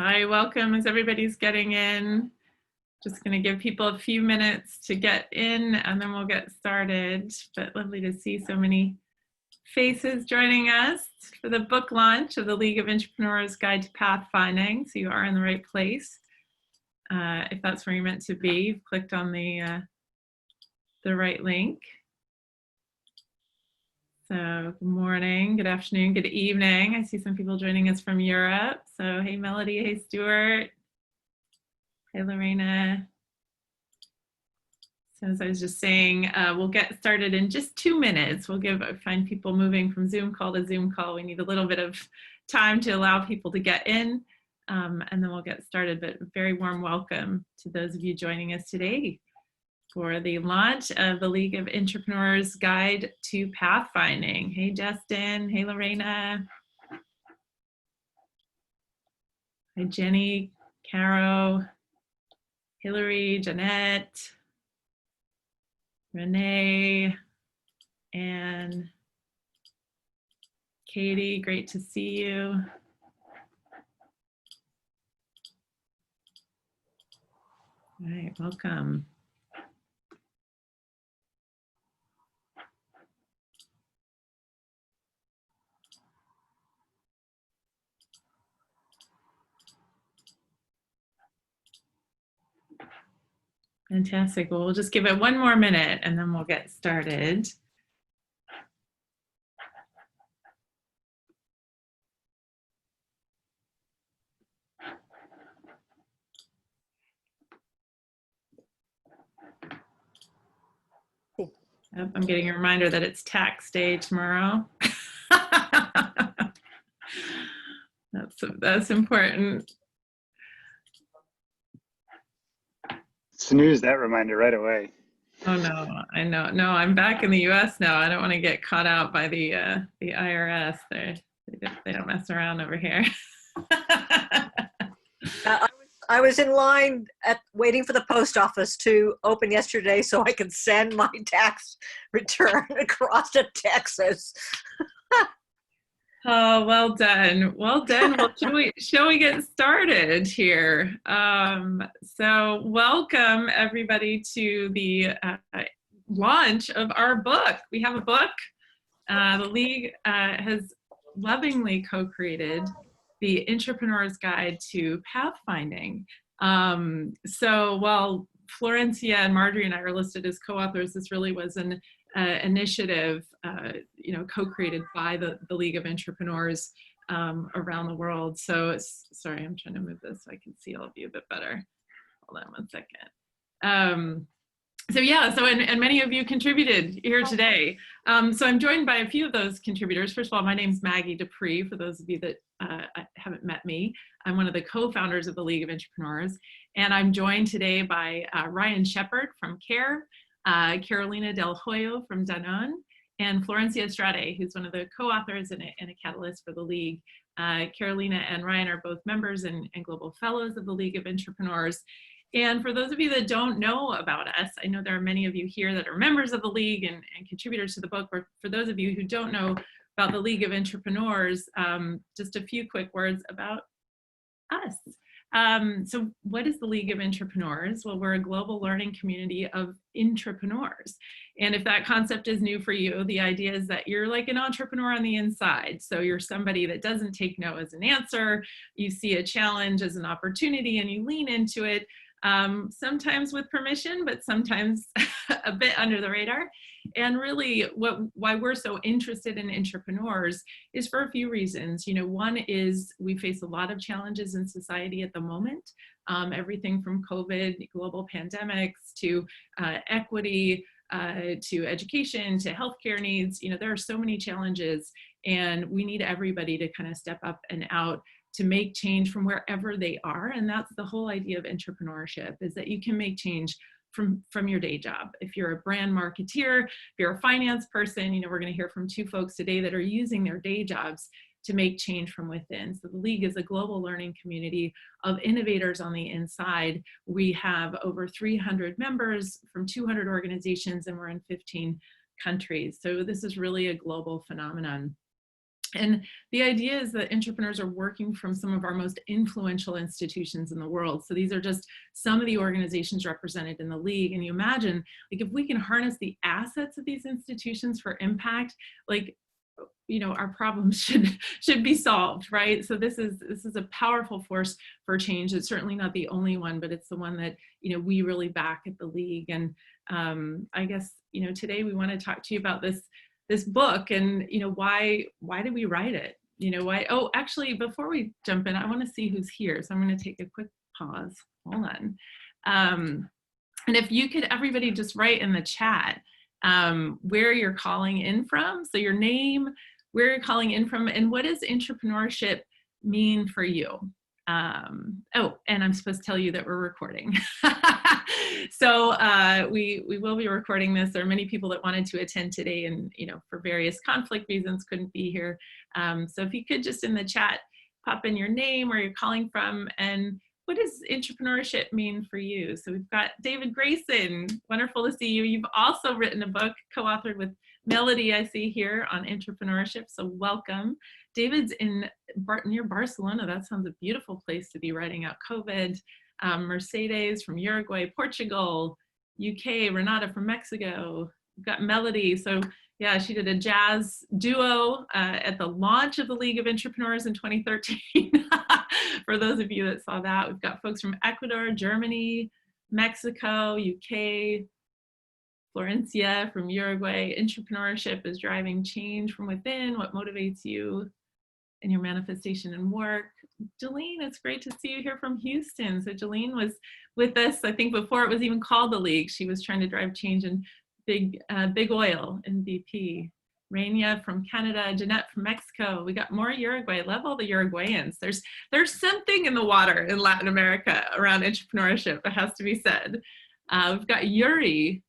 Hi, welcome as everybody's getting in. Just going to give people a few minutes to get in and then we'll get started. But lovely to see so many faces joining us for the book launch of the League of Intrapreneurs Guide to Pathfinding. So you are in the right place. If that's where you're meant to be, you've clicked on the right link. So good morning, good afternoon, good evening. I see some people joining us from Europe. So hey Melody, hey Stuart, hey Lorena. So as I was just saying, we'll get started in just 2 minutes. We'll find people moving from Zoom call to Zoom call. We need a little bit of time to allow people to get in, and then we'll get started. But very warm welcome to those of you joining us today for the launch of the League of Intrapreneurs Guide to Pathfinding. Hey, Justin. Hey, Lorena. Hi, Jenny, Caro, Hillary, Jeanette, Renee, and Katie. Great to see you. All right, welcome. Fantastic. Well, we'll just give it 1 more minute and then we'll get started. Yep, I'm getting a reminder that it's tax day tomorrow. That's important. Snooze that reminder right away. Oh no, I know. No, I'm back in the U.S. now. I don't want to get caught out by the IRS. They don't mess around over here. I was in line waiting for the post office to open yesterday so I could send my tax return across to Texas. Oh, well done. Well done. Well, shall we get started here? So welcome everybody to the launch of our book. We have a book. The League has lovingly co-created the Intrapreneur's Guide to Pathfinding. So while Florencia and Marjorie and I are listed as co-authors, this really was an initiative, co-created by the League of Intrapreneurs around the world. So sorry, I'm trying to move this so I can see all of you a bit better. Hold on 1 second. So yeah, and many of you contributed here today. So I'm joined by a few of those contributors. First of all, my name's Maggie Dupree, for those of you that haven't met me. I'm one of the co-founders of the League of Intrapreneurs, and I'm joined today by Ryan Shepard from CARE, Carolina Del Hoyo from Danone, and Florencia Estrade, who's one of the co-authors and a catalyst for the League. Carolina and Ryan are both members and global fellows of the League of Intrapreneurs. And for those of you that don't know about us, I know there are many of you here that are members of the League and contributors to the book, but for those of you who don't know about the League of Intrapreneurs, just a few quick words about us. So what is the League of Intrapreneurs? Well, we're a global learning community of intrapreneurs. And if that concept is new for you, the idea is that you're like an entrepreneur on the inside. So you're somebody that doesn't take no as an answer. You see a challenge as an opportunity and you lean into it. Sometimes with permission, but sometimes a bit under the radar. And really why we're so interested in intrapreneurs is for a few reasons. One is we face a lot of challenges in society at the moment, everything from COVID, global pandemics, to equity, to education, to healthcare needs. There are so many challenges, and we need everybody to kind of step up and out to make change from wherever they are. And that's the whole idea of intrapreneurship, is that you can make change from your day job. If you're a brand marketeer, if you're a finance person, we're going to hear from 2 folks today that are using their day jobs to make change from within. So the League is a global learning community of innovators on the inside. We have over 300 members from 200 organizations, and we're in 15 countries. So this is really a global phenomenon. And the idea is that entrepreneurs are working from some of our most influential institutions in the world. So these are just some of the organizations represented in the League. And you imagine, like, if we can harness the assets of these institutions for impact, like, our problems should be solved, right? So this is a powerful force for change. It's certainly not the only one, but it's the one that we really back at the League. And I guess today we want to talk to you about this book, and why did we write it? Why? Oh, actually, before we jump in, I want to see who's here, so I'm going to take a quick pause. Hold on. And if you could, everybody, just write in the chat where you're calling in from. So your name, where you're calling in from, and what does entrepreneurship mean for you? Oh, and I'm supposed to tell you that we're recording. So we will be recording this. There are many people that wanted to attend today and, for various conflict reasons couldn't be here. So if you could just in the chat, pop in your name, where you're calling from, and what does entrepreneurship mean for you? So we've got David Grayson. Wonderful to see you. You've also written a book, co-authored with Melody, I see here, on entrepreneurship. So welcome. David's near Barcelona. That sounds a beautiful place to be writing out COVID. Mercedes from Uruguay, Portugal, UK, Renata from Mexico. We've got Melody. So yeah, she did a jazz duo at the launch of the League of Intrapreneurs in 2013. For those of you that saw that, we've got folks from Ecuador, Germany, Mexico, UK, Florencia from Uruguay. Entrepreneurship is driving change from within. What motivates you in your manifestation and work? Jolene, it's great to see you here from Houston. So Jolene was with us, I think, before it was even called the League. She was trying to drive change in big oil in BP. Raina from Canada, Jeanette from Mexico. We got more Uruguay. I love all the Uruguayans. There's something in the water in Latin America around entrepreneurship, it has to be said. We've got Yuri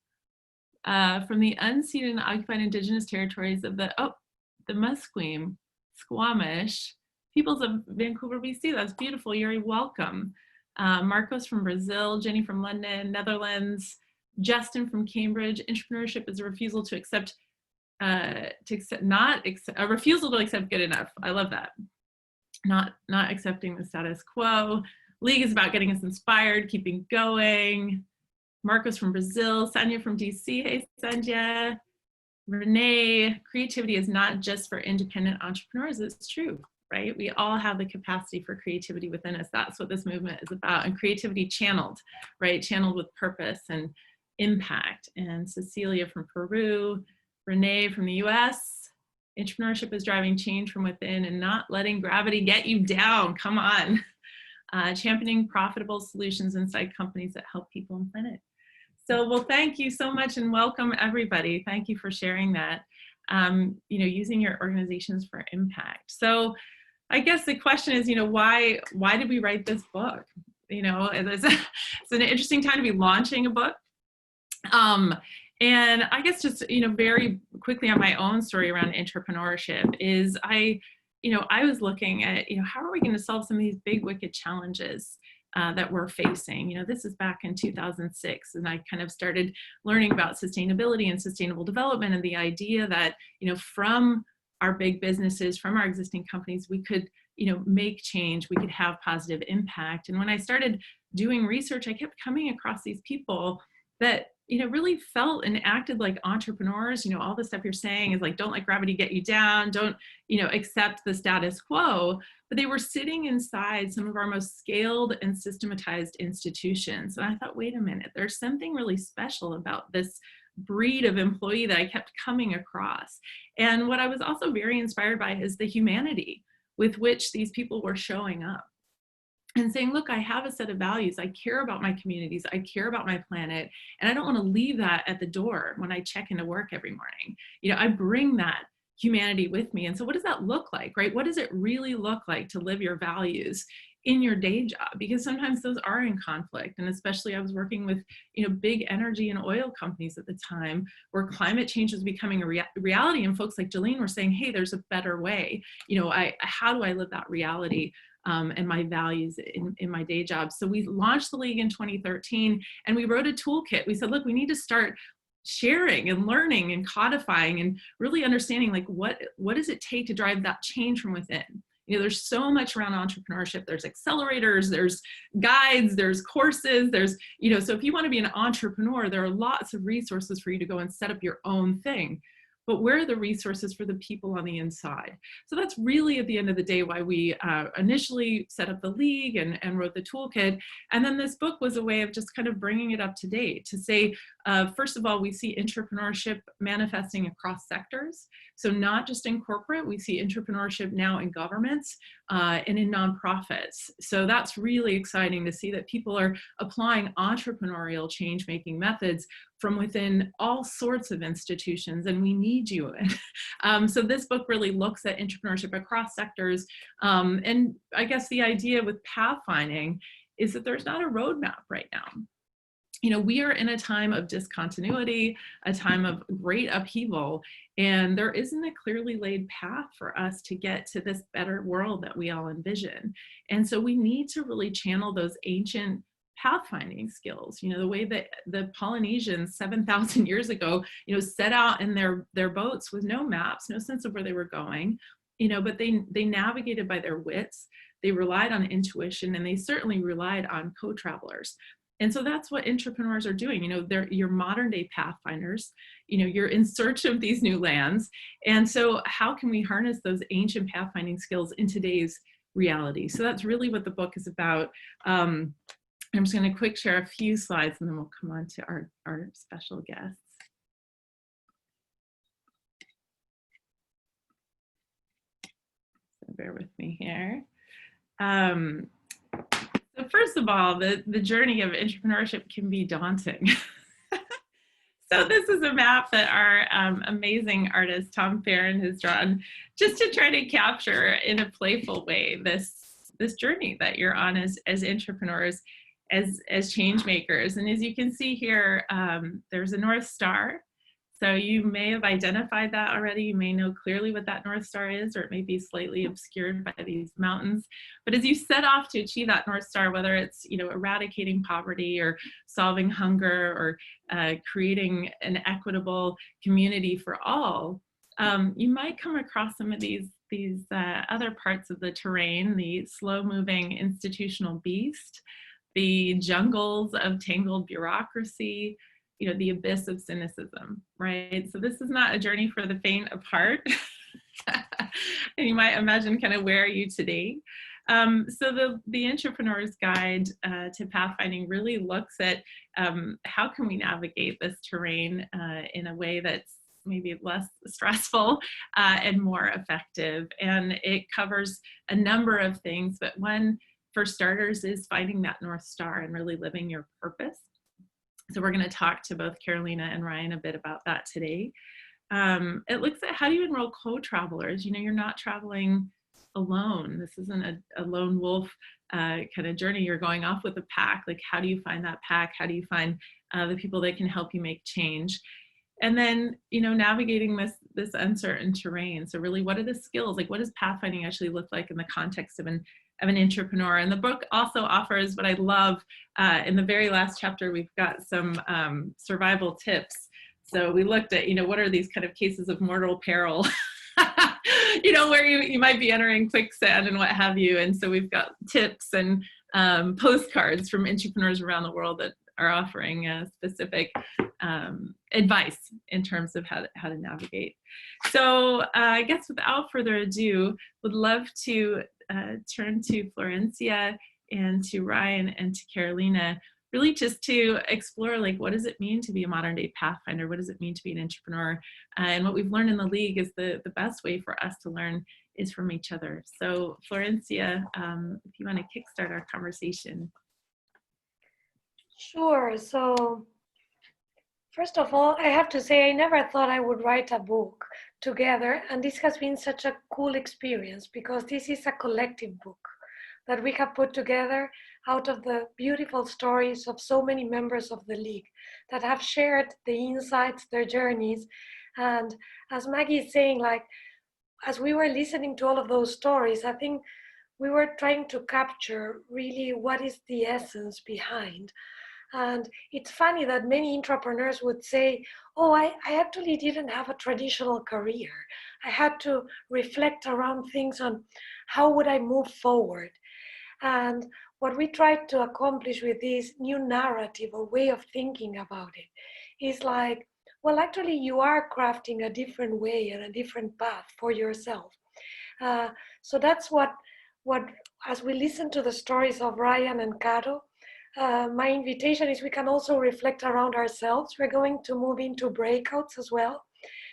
from the unceded and occupied indigenous territories of the Musqueam, Squamish peoples of Vancouver, BC. That's beautiful. Yuri, welcome. Marcos from Brazil, Jenny from London, Netherlands, Justin from Cambridge. Entrepreneurship is a refusal to accept, a refusal to accept good enough. I love that. Not accepting the status quo. League is about getting us inspired, keeping going. Marcos from Brazil, Sanya from DC. Hey, Sanya. Renee, creativity is not just for independent entrepreneurs. It's true, right? We all have the capacity for creativity within us. That's what this movement is about. And creativity channeled, right? Channeled with purpose and impact. And Cecilia from Peru, Renee from the US. Entrepreneurship is driving change from within and not letting gravity get you down. Come on. Championing profitable solutions inside companies that help people and planet. So, well, thank you so much and welcome everybody. Thank you for sharing that, using your organizations for impact. So I guess the question is, why did we write this book? It's an interesting time to be launching a book. And I guess just, very quickly on my own story around entrepreneurship is I was looking at, how are we going to solve some of these big, wicked challenges that we're facing? This is back in 2006, and I kind of started learning about sustainability and sustainable development, and the idea that, from our big businesses, from our existing companies, we could, make change, we could have positive impact. And when I started doing research, I kept coming across these people that, really felt and acted like entrepreneurs. All the stuff you're saying is like, don't let gravity get you down, don't, accept the status quo. But they were sitting inside some of our most scaled and systematized institutions. And I thought, wait a minute, there's something really special about this breed of employee that I kept coming across. And what I was also very inspired by is the humanity with which these people were showing up and saying, look, I have a set of values. I care about my communities. I care about my planet. And I don't want to leave that at the door when I check into work every morning. I bring that humanity with me. And so what does that look like, right? What does it really look like to live your values in your day job? Because sometimes those are in conflict. And especially I was working with, big energy and oil companies at the time where climate change was becoming a reality. And folks like Jolene were saying, hey, there's a better way. How do I live that reality? And my values in my day job. So we launched the League in 2013, and we wrote a toolkit. We said, look, we need to start sharing and learning and codifying and really understanding like what does it take to drive that change from within. You know, there's so much around entrepreneurship. There's accelerators, there's guides, there's courses, there's, you know, so if you want to be an entrepreneur, there are lots of resources for you to go and set up your own thing. But where are the resources for the people on the inside? So that's really at the end of the day why we initially set up the League and wrote the toolkit. And then this book was a way of just kind of bringing it up to date to say, first of all, we see entrepreneurship manifesting across sectors. So not just in corporate, we see entrepreneurship now in governments and in nonprofits. So that's really exciting to see that people are applying entrepreneurial change-making methods from within all sorts of institutions, and we need you. So this book really looks at entrepreneurship across sectors. And I guess the idea with pathfinding is that there's not a roadmap right now. You know, we are in a time of discontinuity, a time of great upheaval, and there isn't a clearly laid path for us to get to this better world that we all envision. And so we need to really channel those ancient pathfinding skills, you know, the way that the Polynesians 7,000 years ago, you know, set out in their boats with no maps, no sense of where they were going, you know, but they navigated by their wits, they relied on intuition, and they certainly relied on co-travelers. And so that's what entrepreneurs are doing. You know, they're your modern day pathfinders. You know, you're in search of these new lands. And so how can we harness those ancient pathfinding skills in today's reality? So that's really what the book is about. I'm just going to quick share a few slides and then we'll come on to our special guests. So bear with me here. So first of all, the journey of entrepreneurship can be daunting. So this is a map that our amazing artist, Tom Farron, has drawn just to try to capture in a playful way this journey that you're on as entrepreneurs, as change makers. And as you can see here, there's a North Star. So you may have identified that already. You may know clearly what that North Star is, or it may be slightly obscured by these mountains. But as you set off to achieve that North Star, whether it's, you know, eradicating poverty or solving hunger or creating an equitable community for all, you might come across some of these other parts of the terrain, the slow-moving institutional beast, the jungles of tangled bureaucracy, you know, the abyss of cynicism, right? So this is not a journey for the faint of heart. And you might imagine kind of where are you today? So the Entrepreneur's Guide to Pathfinding really looks at how can we navigate this terrain in a way that's maybe less stressful and more effective. And it covers a number of things, but one, for starters, is finding that North Star and really living your purpose. So we're going to talk to both Carolina and Ryan a bit about that today. It looks at how do you enroll co-travelers. You know, you're not traveling alone. This isn't a lone wolf kind of journey. You're going off with a pack. Like, how do you find that pack? How do you find the people that can help you make change? And then, you know, navigating this uncertain terrain. So really, what are the skills? Like, what does pathfinding actually look like in the context of an entrepreneur? And the book also offers what I love. In the very last chapter, we've got some survival tips. So we looked at, you know, what are these kind of cases of mortal peril, you know, where you might be entering quicksand and what have you. And so we've got tips and postcards from entrepreneurs around the world that are offering specific advice in terms of how to navigate. So I guess without further ado, would love to turn to Florencia and to Ryan and to Carolina, really just to explore, like, what does it mean to be a modern day pathfinder? What does it mean to be an entrepreneur? And what we've learned in the League is the best way for us to learn is from each other. So Florencia, if you want to kickstart our conversation. Sure. So first of all, I have to say I never thought I would write a book together, and this has been such a cool experience because this is a collective book that we have put together out of the beautiful stories of so many members of the League that have shared the insights, their journeys. And as Maggie is saying, like, as we were listening to all of those stories, I think we were trying to capture really what is the essence behind And it's funny that many entrepreneurs would say, oh, I actually didn't have a traditional career. I had to reflect around things on how would I move forward. And what we tried to accomplish with this new narrative or way of thinking about it is like, well, actually, you are crafting a different way and a different path for yourself. So that's what, as we listen to the stories of Ryan and Caro, my invitation is we can also reflect around ourselves. We're going to move into breakouts as well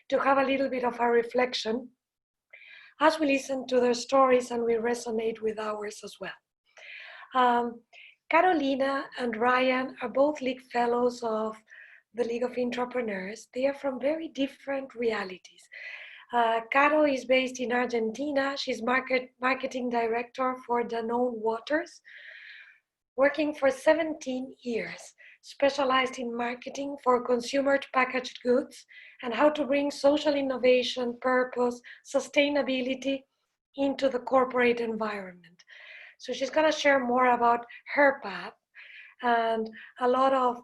to have a little bit of a reflection as we listen to their stories and we resonate with ours as well. Carolina and Ryan are both League Fellows of the League of Intrapreneurs. They are from very different realities. Caro is based in Argentina. She's marketing director for Danone Waters, working for 17 years, specialized in marketing for consumer packaged goods and how to bring social innovation, purpose, sustainability into the corporate environment. So she's going to share more about her path and a lot of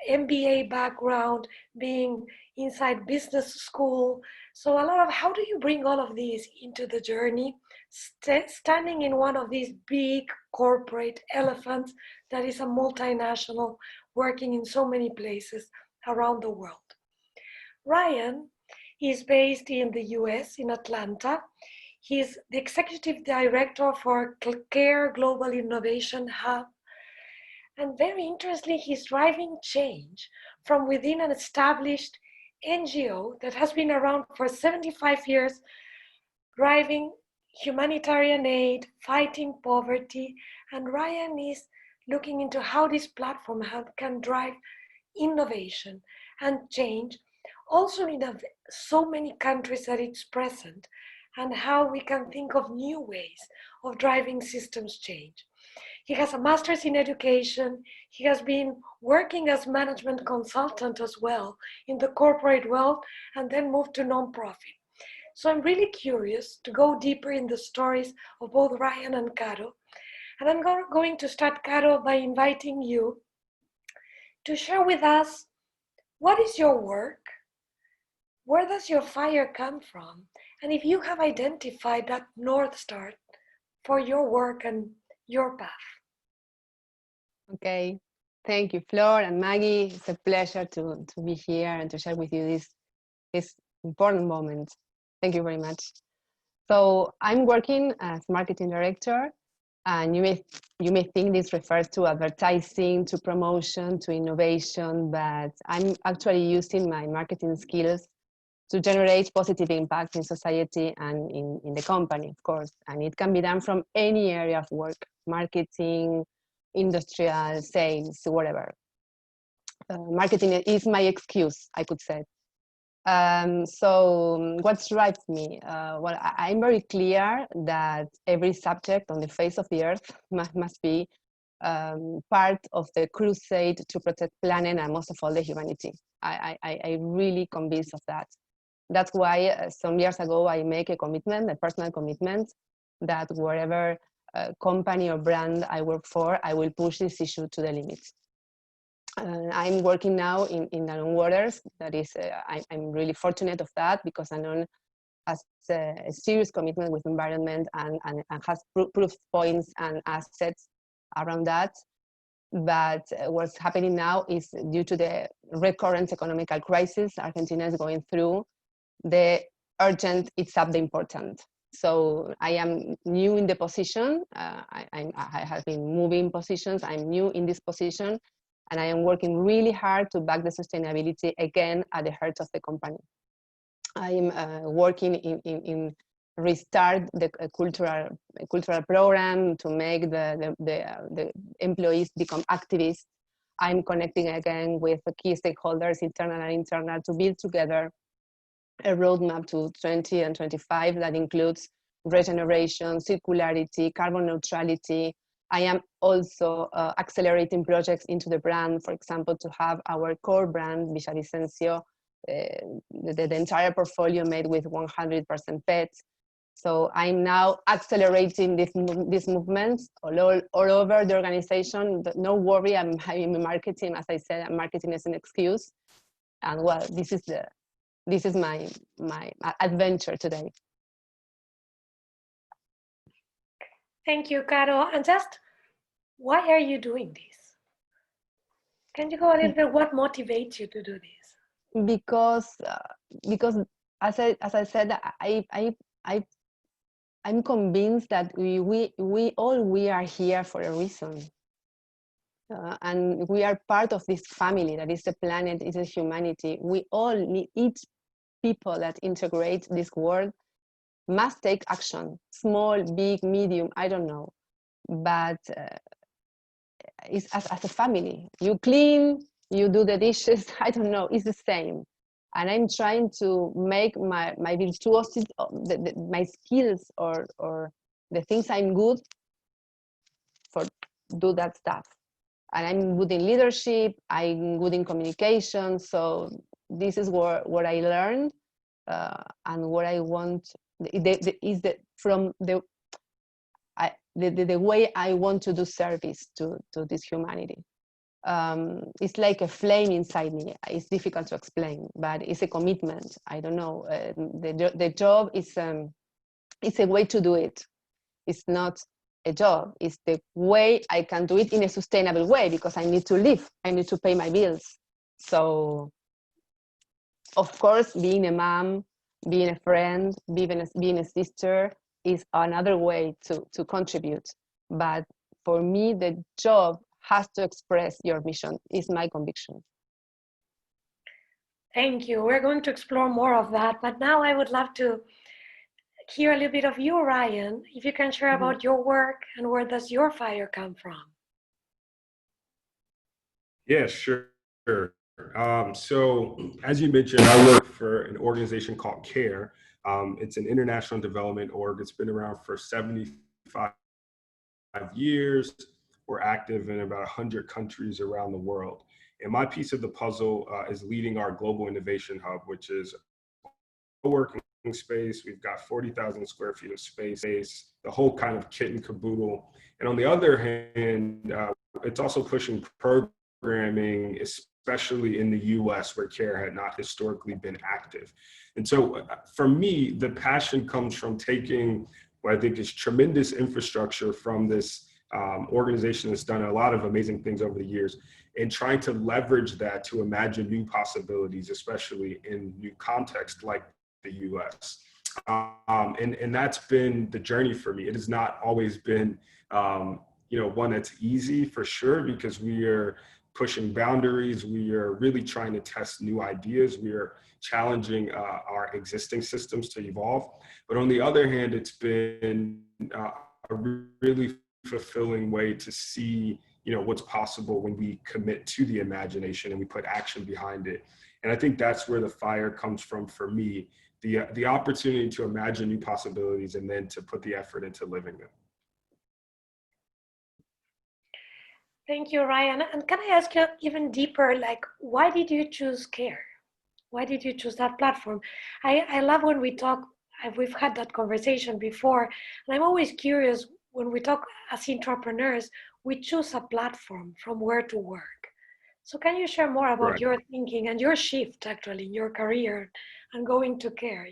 MBA background, being inside business school. So a lot of how do you bring all of these into the journey, standing in one of these big corporate elephants that is a multinational working in so many places around the world. Ryan is based in the US, in Atlanta. He's the executive director for Care Global Innovation Hub. And very interestingly, he's driving change from within an established NGO that has been around for 75 years, driving humanitarian aid, fighting poverty. And Ryan is looking into how this platform can drive innovation and change, also in so many countries that it's present, and how we can think of new ways of driving systems change. He has a master's in education. He has been working as management consultant as well in the corporate world and then moved to nonprofit. So I'm really curious to go deeper in the stories of both Ryan and Caro. And I'm going to start, Caro, by inviting you to share with us what is your work, where does your fire come from, and if you have identified that North Star for your work and your path. Okay, thank you, Flor and Maggie. It's a pleasure to be here and to share with you this important moment. Thank you very much. So I'm working as marketing director, and you may think this refers to advertising, to promotion, to innovation, but I'm actually using my marketing skills to generate positive impact in society and in the company, of course. And it can be done from any area of work, marketing, industrial, sales, whatever. Marketing is my excuse, I could say. So what drives me? Well, I'm very clear that every subject on the face of the earth must be part of the crusade to protect planet and most of all the humanity. I really convinced of that. That's why some years ago I make a commitment, a personal commitment, that wherever company or brand I work for, I will push this issue to the limits. I'm working now in Danone Waters. That is, I'm really fortunate of that because Danone has a serious commitment with environment and has proof points and assets around that. But what's happening now is due to the recurrent economical crisis Argentina is going through, the urgent eats up the important. So I am new in the position. I have been moving positions. I'm new in this position, and I am working really hard to back the sustainability again at the heart of the company. I'm working in restart the cultural program to make the employees become activists. I'm connecting again with the key stakeholders, internal and internal, to build together a roadmap to 20 and 25 that includes regeneration, circularity, carbon neutrality. I am also accelerating projects into the brand, for example, to have our core brand, Villavicencio, the entire portfolio made with 100% pets. So I'm now accelerating these movements all over the organization. No worry, I'm having marketing. As I said, marketing is an excuse. And well, this is my adventure today. Thank you, Caro. And just why are you doing this? Can you go a little bit? What motivates you to do this? Because as I said, I'm convinced that we are here for a reason, and we are part of this family that is the planet, is the humanity. We all need, each people that integrate this world must take action, small, big, medium, I don't know, but it's as a family. You clean, you do the dishes, I don't know, it's the same. And I'm trying to make my virtuosity, my skills or the things I'm good for, do that stuff. And I'm good in leadership, I'm good in communication. So this is what I learned and what I want, the way I want to do service to this humanity. It's like a flame inside me. It's difficult to explain, but it's a commitment. I don't know. The job is it's a way to do it. It's not a job. It's the way I can do it in a sustainable way, because I need to live. I need to pay my bills. So, of course, being a mom, being a friend, being a sister is another way to contribute. But for me, the job has to express your mission, is my conviction. Thank you. We're going to explore more of that, but now I would love to hear a little bit of you, Ryan, if you can share about your work and where does your fire come from? Yeah, sure. So as you mentioned, I work for an organization called CARE. It's an international development org. It's been around for 75 years. We're active in about 100 countries around the world. And my piece of the puzzle is leading our global innovation hub, which is a working space. We've got 40,000 square feet of space, the whole kind of kit and caboodle. And on the other hand, it's also pushing programming, especially in the US, where CARE had not historically been active. And so for me, the passion comes from taking what I think is tremendous infrastructure from this organization that's done a lot of amazing things over the years, and trying to leverage that to imagine new possibilities, especially in new contexts like the US. And that's been the journey for me. It has not always been one that's easy, for sure, because we are pushing boundaries. We are really trying to test new ideas. We are challenging our existing systems to evolve. But on the other hand, it's been a really fulfilling way to see what's possible when we commit to the imagination and we put action behind it. And I think that's where the fire comes from for me, the opportunity to imagine new possibilities and then to put the effort into living them. Thank you, Ryan. And can I ask you even deeper, like, why did you choose CARE? Why did you choose that platform? I love when we talk, we've had that conversation before, and I'm always curious when we talk as intrapreneurs, we choose a platform from where to work. So can you share more about your thinking and your shift actually in your career and going to CARE?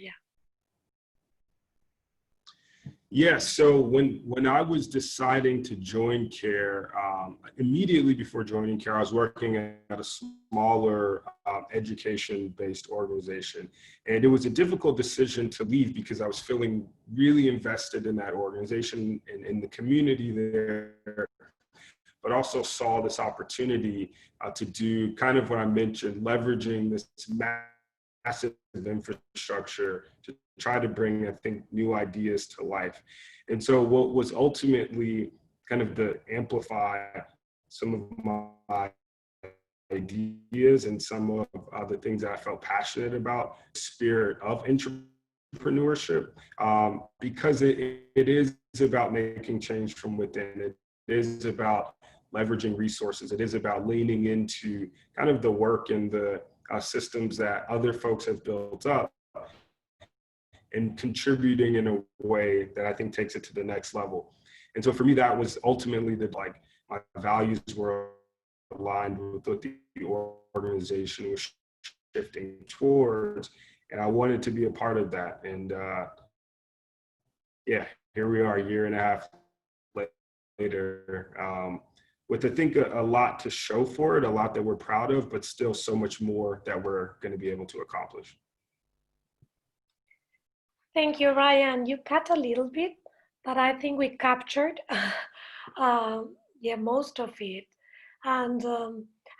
Yeah, so when I was deciding to join CARE, immediately before joining CARE, I was working at a smaller education-based organization. And it was a difficult decision to leave because I was feeling really invested in that organization and in the community there, but also saw this opportunity to do kind of what I mentioned, leveraging this massive infrastructure to try to bring, I think, new ideas to life. And so what was ultimately kind of to amplify some of my ideas and some of the things that I felt passionate about, the spirit of entrepreneurship, because it is about making change from within. It is about leveraging resources. It is about leaning into kind of the work and the systems that other folks have built up, and contributing in a way that I think takes it to the next level. And so for me, that was ultimately like my values were aligned with what the organization was shifting towards, and I wanted to be a part of that. And yeah, here we are, a year and a half later, with I think a lot to show for it, a lot that we're proud of, but still so much more that we're going to be able to accomplish. Thank you, Ryan. You cut a little bit, but I think we captured yeah, most of it. And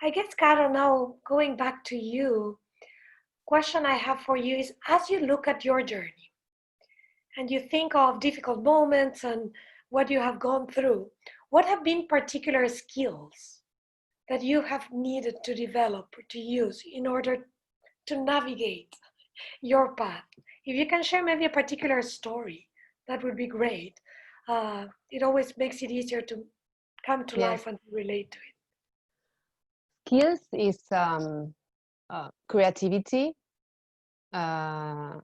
I guess, Caro, now going back to you, question I have for you is, as you look at your journey and you think of difficult moments and what you have gone through, what have been particular skills that you have needed to develop or to use in order to navigate your path? If you can share maybe a particular story, that would be great. It always makes it easier to come to life and relate to it. Skills is creativity, have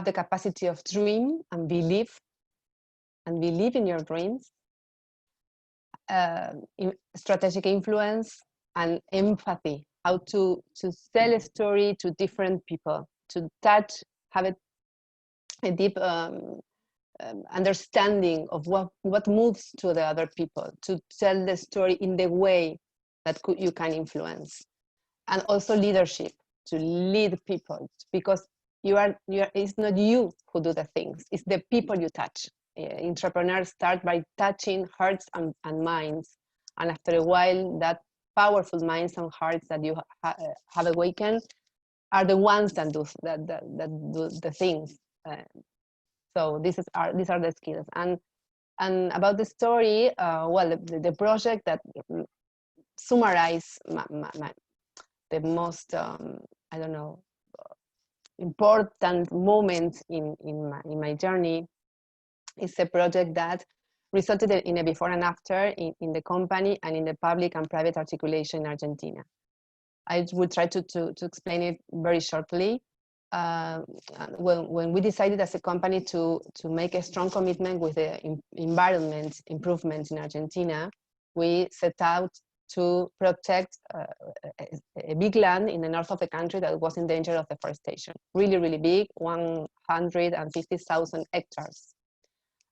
the capacity of dream and believe in your dreams, strategic influence and empathy, how to sell a story to different people, to touch, have a deep understanding of what moves to the other people, to tell the story in the way that you can influence. And also leadership, to lead people, because it's not you who do the things, it's the people you touch. Entrepreneurs start by touching hearts and minds, and after a while that powerful minds and hearts that you have awakened are the ones that do the things. So these are the skills. And about the story, well, the project that summarize the most I don't know, important moments in my journey is a project that resulted in a before and after in the company and in the public and private articulation in Argentina. I will try to explain it very shortly. When we decided as a company to make a strong commitment with the environment improvement in Argentina, we set out to protect a big land in the north of the country that was in danger of deforestation. Really, really big, 150,000 hectares.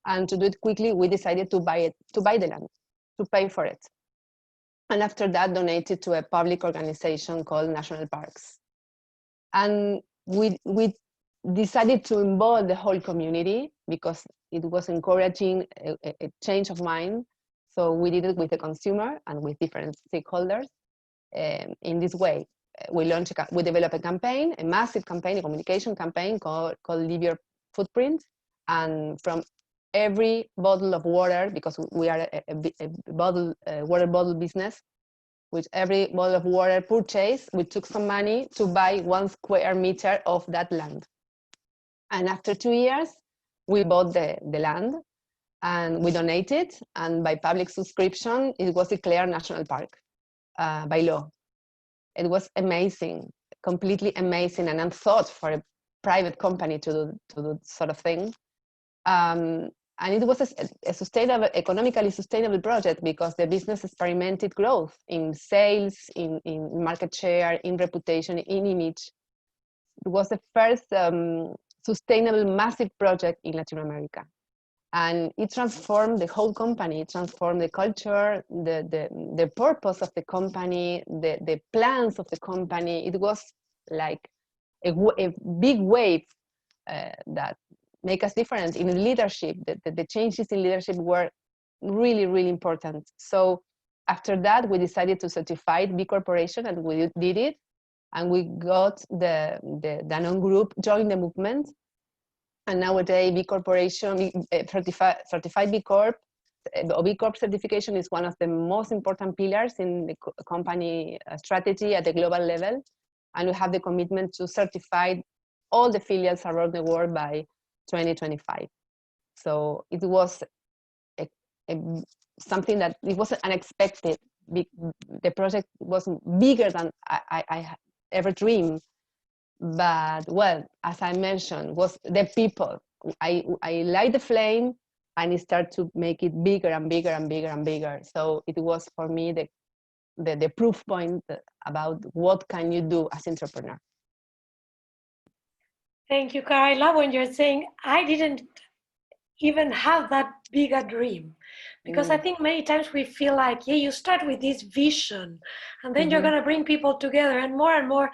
And to do it quickly, we decided to buy the land, to pay for it. And after that, donated to a public organization called National Parks. And we decided to involve the whole community because it was encouraging a change of mind. So we did it with the consumer and with different stakeholders. In this way, we developed a campaign, a massive campaign, a communication campaign called Leave Your Footprint. And from every bottle of water, because we are a water bottle business, with every bottle of water purchase, we took some money to buy 1 square meter of that land. And after 2 years, we bought the land and we donated, and by public subscription, it was declared national park by law. It was amazing, completely amazing, and unthought for a private company to do sort of thing. And it was a sustainable, economically sustainable project because the business experimented growth in sales, in market share, in reputation, in image. It was the first sustainable, massive project in Latin America. And it transformed the whole company, it transformed the culture, the purpose of the company, the plans of the company. It was like a big wave that make us different in leadership. The changes in leadership were really, really important. So after that, we decided to certify B Corporation, and we did it. And we got the Danone group, joined the movement. And nowadays, B Corporation, certified B Corp, B Corp certification is one of the most important pillars in the company strategy at the global level. And we have the commitment to certify all the filials around the world by 2025. So it was something that it was unexpected. The project was bigger than I ever dreamed. But well, as I mentioned, was the people. I light the flame, and it started to make it bigger and bigger and bigger and bigger. So it was for me the proof point about what can you do as entrepreneur. Thank you, Cara. I love when you're saying, I didn't even have that big a dream. Because I think many times we feel like, yeah, you start with this vision, and then you're going to bring people together, and more.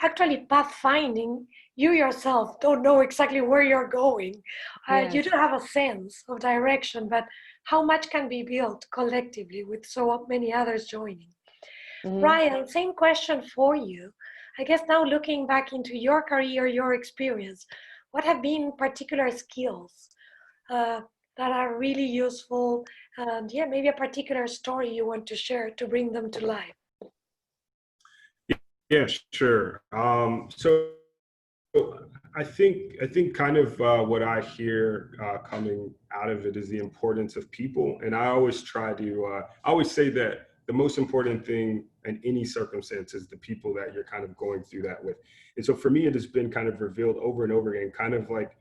Actually, pathfinding, you yourself don't know exactly where you're going. Yes. You do have a sense of direction, but how much can be built collectively with so many others joining? Ryan, same question for you. I guess now looking back into your career, your experience, what have been particular skills that are really useful? And yeah, maybe a particular story you want to share to bring them to life. Yeah, sure. So I think kind of what I hear coming out of it is the importance of people. And I always try to, I always say that the most important thing in any circumstance is the people that you're kind of going through that with. And so for me, it has been kind of revealed over and over again, kind of like,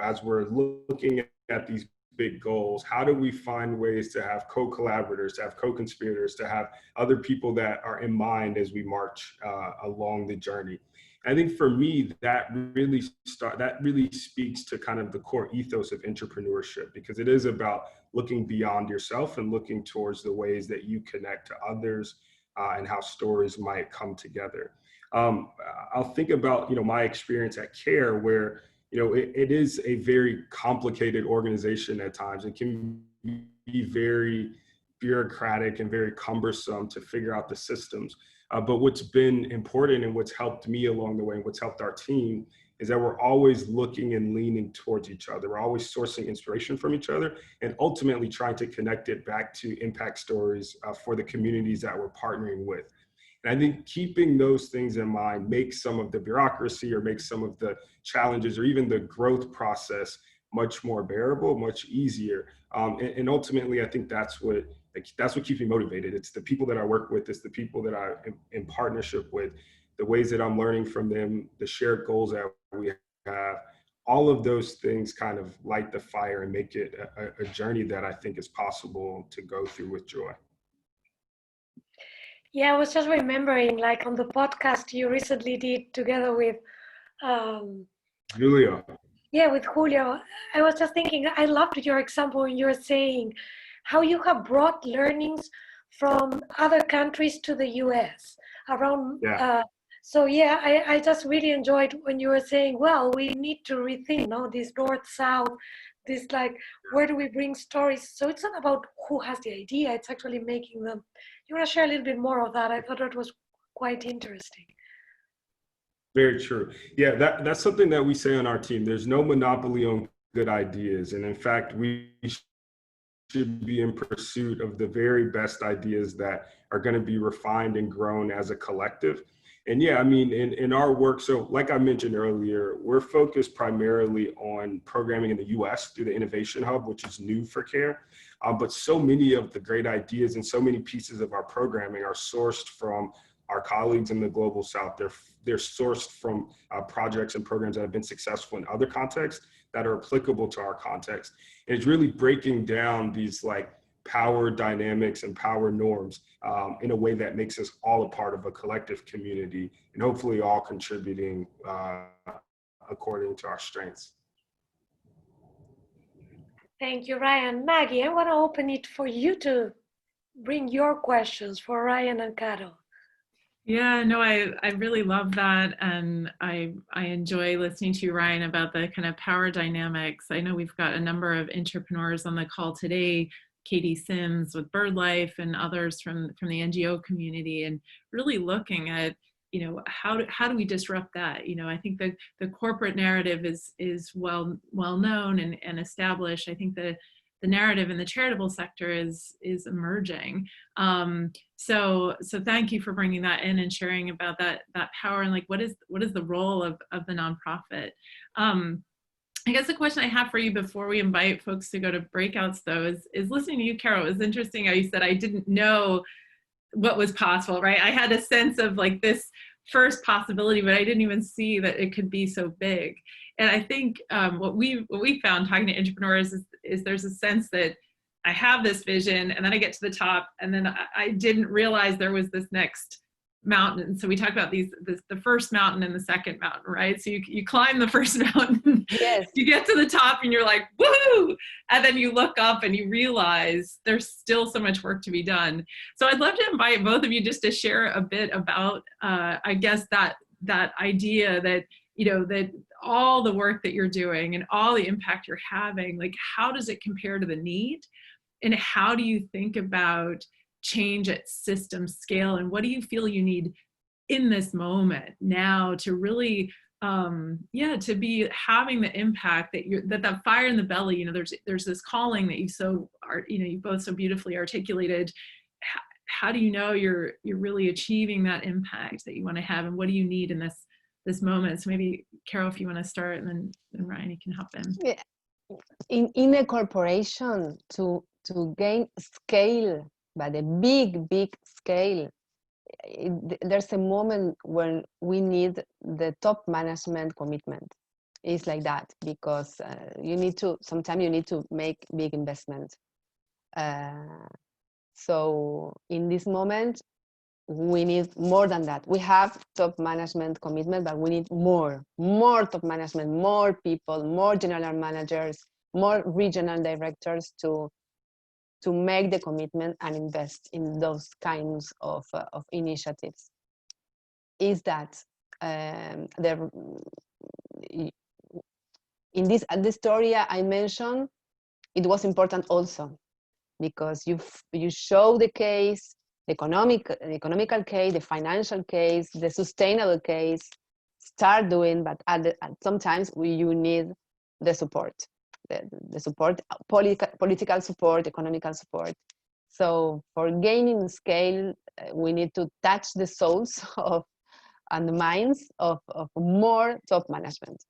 as we're looking at these big goals, how do we find ways to have co-collaborators, to have co-conspirators, to have other people that are in mind as we march along the journey? I think for me, that really speaks to kind of the core ethos of entrepreneurship, because it is about looking beyond yourself and looking towards the ways that you connect to others and how stories might come together. I'll think about, my experience at CARE, where, it is a very complicated organization at times. It can be very bureaucratic and very cumbersome to figure out the systems. But what's been important and what's helped me along the way and what's helped our team is that we're always looking and leaning towards each other. We're always sourcing inspiration from each other and ultimately trying to connect it back to impact stories for the communities that we're partnering with. And I think keeping those things in mind makes some of the bureaucracy or makes some of the challenges or even the growth process much more bearable, much easier. And ultimately, I think that's what keeps me motivated. It's the people that I work with, it's the people that I'm in partnership with, the ways that I'm learning from them, the shared goals that we have. All of those things kind of light the fire and make it a journey that I think is possible to go through with joy. Yeah, I was just remembering, like on the podcast you recently did together with Julia. Yeah, with Julio. I was just thinking, I loved your example when you were saying how you have brought learnings from other countries to the US around. Yeah. So yeah, I just really enjoyed when you were saying, well, we need to rethink, this north-south, this like, where do we bring stories? So it's not about who has the idea, it's actually making them. You want to share a little bit more of that? I thought it was quite interesting. Very true. Yeah, that's something that we say on our team. There's no monopoly on good ideas. And in fact, we should be in pursuit of the very best ideas that are going to be refined and grown as a collective. And yeah, I mean, in our work, so like I mentioned earlier, we're focused primarily on programming in the US through the Innovation Hub, which is new for CARE. But so many of the great ideas and so many pieces of our programming are sourced from our colleagues in the Global South. They're sourced from projects and programs that have been successful in other contexts that are applicable to our context. And it's really breaking down these like power dynamics and power norms in a way that makes us all a part of a collective community and hopefully all contributing according to our strengths. Thank you, Ryan. Maggie, I want to open it for you to bring your questions for Ryan and Caro. Yeah, no, I really love that. And I enjoy listening to you, Ryan, about the kind of power dynamics. I know we've got a number of entrepreneurs on the call today, Katie Sims with BirdLife and others from the NGO community, and really looking at, how do we disrupt that? I think the corporate narrative is well known and established. I think the narrative in the charitable sector is emerging. So thank you for bringing that in and sharing about that power and like what is the role of the nonprofit. I guess the question I have for you before we invite folks to go to breakouts though is listening to you, Carol. It was interesting how you said I didn't know what was possible, right? I had a sense of like this first possibility, but I didn't even see that it could be so big. And I think what we found talking to entrepreneurs is there's a sense that I have this vision, and then I get to the top, and then I didn't realize there was this next mountain. So we talk about the first mountain and the second mountain, right? So you climb the first mountain, Yes. you get to the top and you're like, woo! And then you look up and you realize there's still so much work to be done. So I'd love to invite both of you just to share a bit about, I guess that idea that, that all the work that you're doing and all the impact you're having, like how does it compare to the need? And how do you think about change at system scale, and what do you feel you need in this moment now to really to be having the impact that that fire in the belly, there's this calling that you both so beautifully articulated. How do you know you're really achieving that impact that you want to have, and what do you need in this moment? So maybe Carol, if you want to start, and then Ryan, you can hop in. Yeah. In a corporation, to gain scale, but a big scale, there's a moment when we need the top management commitment. It's like that, because sometimes you need to make big investments. So in this moment, we need more than that. We have top management commitment, but we need more top management, more people, more general managers, more regional directors to make the commitment and invest in those kinds of initiatives. Is that in this story I mentioned, it was important also because you show the case, the economical case, the financial case, the sustainable case, start doing, but sometimes you need the support. The support, political support, economical support. So for gaining scale, we need to touch the souls and the minds of more top management.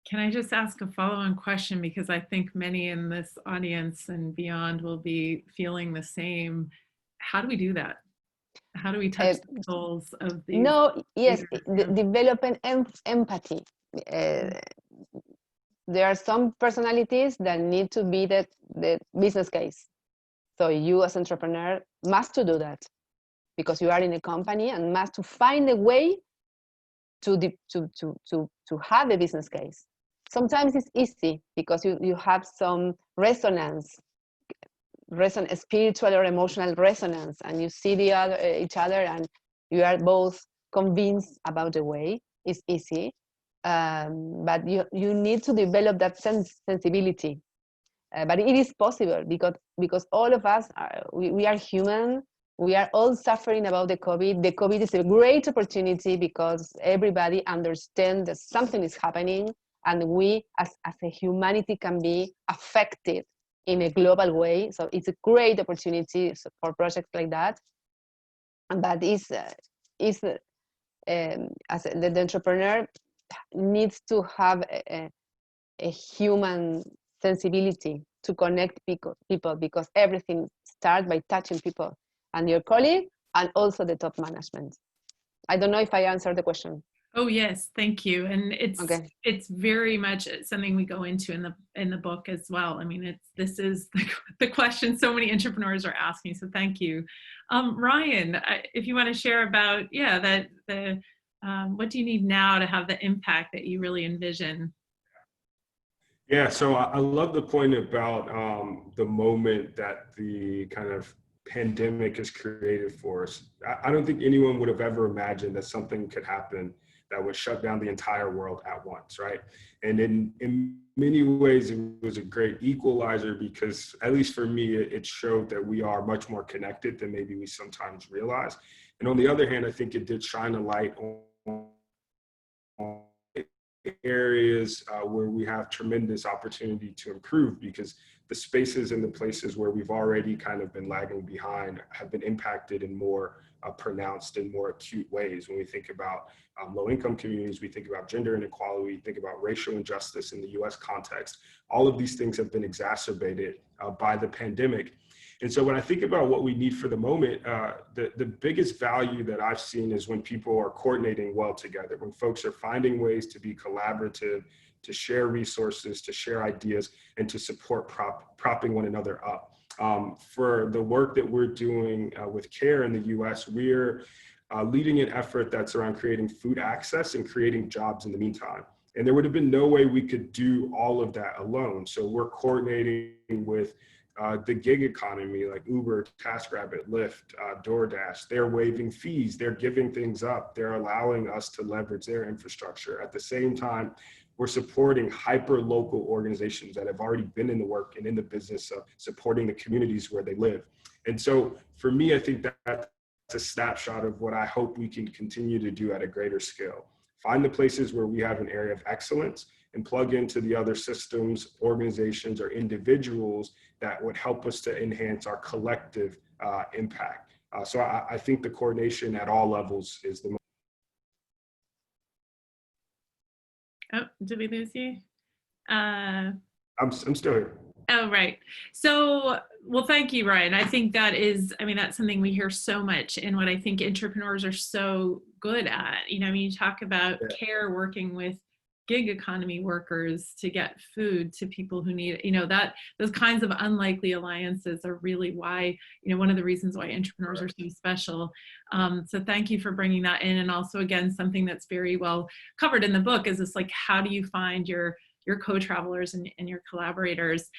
Can I just ask a follow-on question? Because I think many in this audience and beyond will be feeling the same. How do we do that? How do we touch the souls of these? Developing empathy. There are some personalities that need to be the business case. So you as entrepreneur must to do that because you are in a company and must to find a way to have a business case. Sometimes it's easy because you have some resonance, spiritual or emotional resonance, and you see each other and you are both convinced about the way. It's easy. But you need to develop that sensibility. But it is possible because all of us we are human. We are all suffering about the COVID. The COVID is a great opportunity because everybody understands that something is happening, and we as a humanity can be affected in a global way. So it's a great opportunity for projects like that. And that is as the entrepreneur needs to have a human sensibility to connect people because everything starts by touching people and your colleague and also the top management. I don't know if I answered the question. Oh yes, thank you. And it's very much something we go into in the book as well. I mean, this is the question so many entrepreneurs are asking. So thank you, Ryan. If you want to share about what do you need now to have the impact that you really envision? Yeah, so I love the point about the moment that the kind of pandemic has created for us. I don't think anyone would have ever imagined that something could happen that would shut down the entire world at once, right? And in many ways, it was a great equalizer because, at least for me, it showed that we are much more connected than maybe we sometimes realize. And on the other hand, I think it did shine a light on areas where we have tremendous opportunity to improve, because the spaces and the places where we've already kind of been lagging behind have been impacted in more pronounced and more acute ways. When we think about low-income communities, we think about gender inequality, we think about racial injustice in the US context. All of these things have been exacerbated by the pandemic. And so when I think about what we need for the moment, the biggest value that I've seen is when people are coordinating well together, when folks are finding ways to be collaborative, to share resources, to share ideas, and to support propping one another up. For the work that we're doing with CARE in the US, we're leading an effort that's around creating food access and creating jobs in the meantime. And there would have been no way we could do all of that alone. So we're coordinating with the gig economy like Uber, TaskRabbit, Lyft, DoorDash. They're waiving fees, they're giving things up, they're allowing us to leverage their infrastructure. At the same time, we're supporting hyper-local organizations that have already been in the work and in the business of supporting the communities where they live. And so for me, I think that's a snapshot of what I hope we can continue to do at a greater scale. Find the places where we have an area of excellence and plug into the other systems, organizations, or individuals that would help us to enhance our collective impact. So I think the coordination at all levels is the most. Oh, did we lose you? I'm still here. Oh, right. So, well, thank you, Ryan. I think that is, I mean, that's something we hear so much, and what I think entrepreneurs are so good at. You know, I mean, you talk about CARE working with gig economy workers to get food to people who need it. You know, that those kinds of unlikely alliances are really why, you know, one of the reasons why entrepreneurs are so special. So thank you for bringing that in. And also, again, something that's very well covered in the book is this, like, how do you find your co-travelers and your collaborators.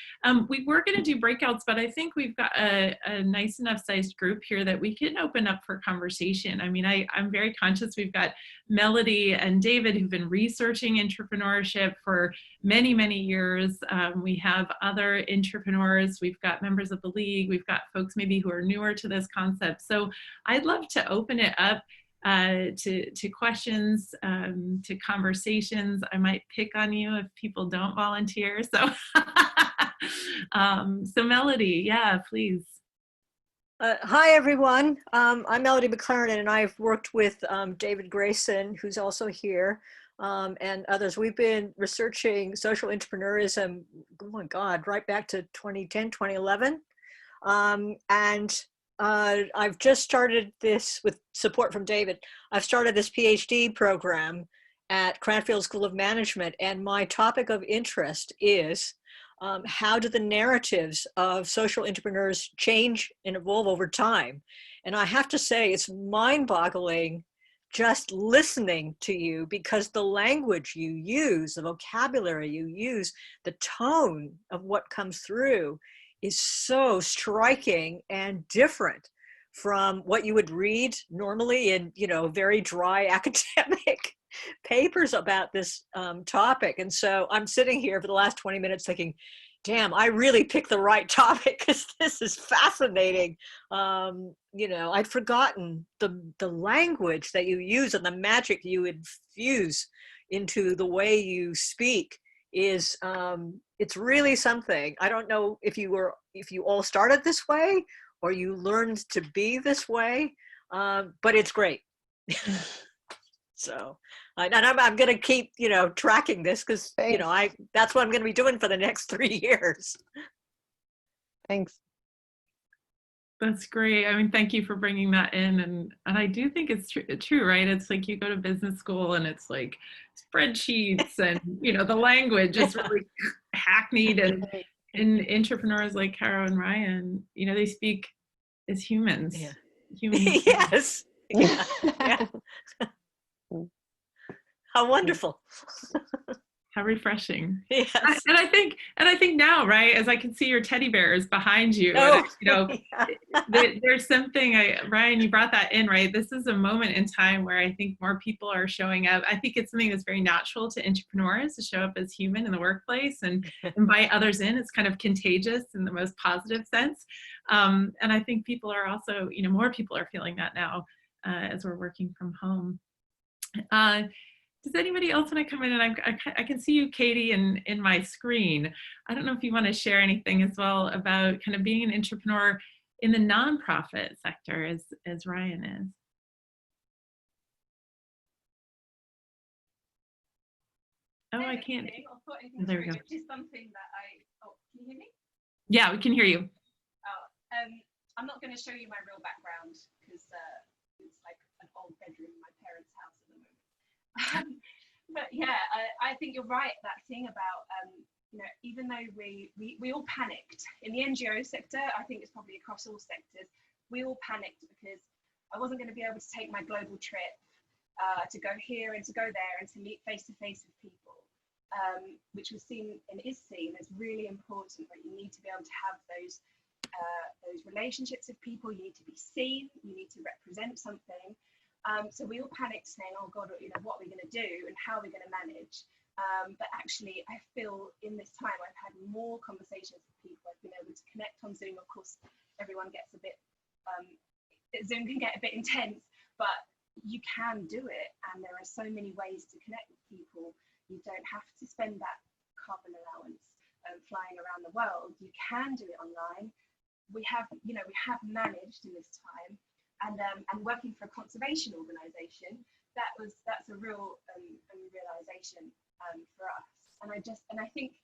We were going to do breakouts, but I think we've got a nice enough sized group here that we can open up for conversation. I mean, I'm very conscious we've got Melody and David who've been researching entrepreneurship for many, many years. We have other entrepreneurs, we've got members of the League, we've got folks maybe who are newer to this concept. So I'd love to open it up to questions, to conversations. I might pick on you if people don't volunteer. So, so Melody, yeah, please. Hi, everyone. I'm Melody McLaren, and I've worked with David Grayson, who's also here, and others. We've been researching social entrepreneurism, oh my God, right back to 2010, 2011. I've just started this with support from David. I've started this PhD program at Cranfield School of Management, and my topic of interest is how do the narratives of social entrepreneurs change and evolve over time? And I have to say, it's mind-boggling just listening to you, because the language you use, the vocabulary you use, the tone of what comes through is so striking and different from what you would read normally in, you know, very dry academic papers about this topic. And so I'm sitting here for the last 20 minutes thinking, damn, I really picked the right topic, because this is fascinating. You know, I'd forgotten the language that you use and the magic you infuse into the way you speak is it's really something. I don't know if you all started this way or you learned to be this way, but it's great. So, and I'm going to keep, you know, tracking this, because, you know, that's what I'm going to be doing for the next 3 years. Thanks. That's great. I mean, thank you for bringing that in. And I do think it's true, right? It's like you go to business school and it's like spreadsheets and, you know, the language is really hackneyed. And entrepreneurs like Caro and Ryan, you know, they speak as humans. Yeah. Humans. Yes. Yeah. Yeah. How wonderful. How refreshing. Yes. And I think now, right, as I can see your teddy bears behind you, Oh, you know, yeah. there's something, Ryan, you brought that in, right? This is a moment in time where I think more people are showing up. I think it's something that's very natural to entrepreneurs to show up as human in the workplace and invite others in. It's kind of contagious in the most positive sense. And I think people are also, you know, more people are feeling that now as we're working from home. Does anybody else want to come in? And I can see you, Katie, in my screen. I don't know if you want to share anything as well about kind of being an entrepreneur in the nonprofit sector as Ryan is. Oh, I can't. There we go. Which is something that can you hear me? Yeah, we can hear you. I'm not going to show you my real background because it's like an old bedroom in my parents' house at the moment. But yeah, I think you're right. That thing about you know, even though we all panicked in the NGO sector, I think it's probably across all sectors. We all panicked because I wasn't going to be able to take my global trip to go here and to go there and to meet face to face with people, which was seen and is seen as really important. But you need to be able to have those relationships with people. You need to be seen. You need to represent something. So we all panicked, saying, "Oh God, you know, what are we going to do and how are we going to manage?" But actually, I feel in this time I've had more conversations with people. I've been able to connect on Zoom. Of course, everyone gets a bit. Zoom can get a bit intense, but you can do it, and there are so many ways to connect with people. You don't have to spend that carbon allowance flying around the world. You can do it online. We have managed in this time, and working for a conservation organisation, that's a real realisation for us. And I think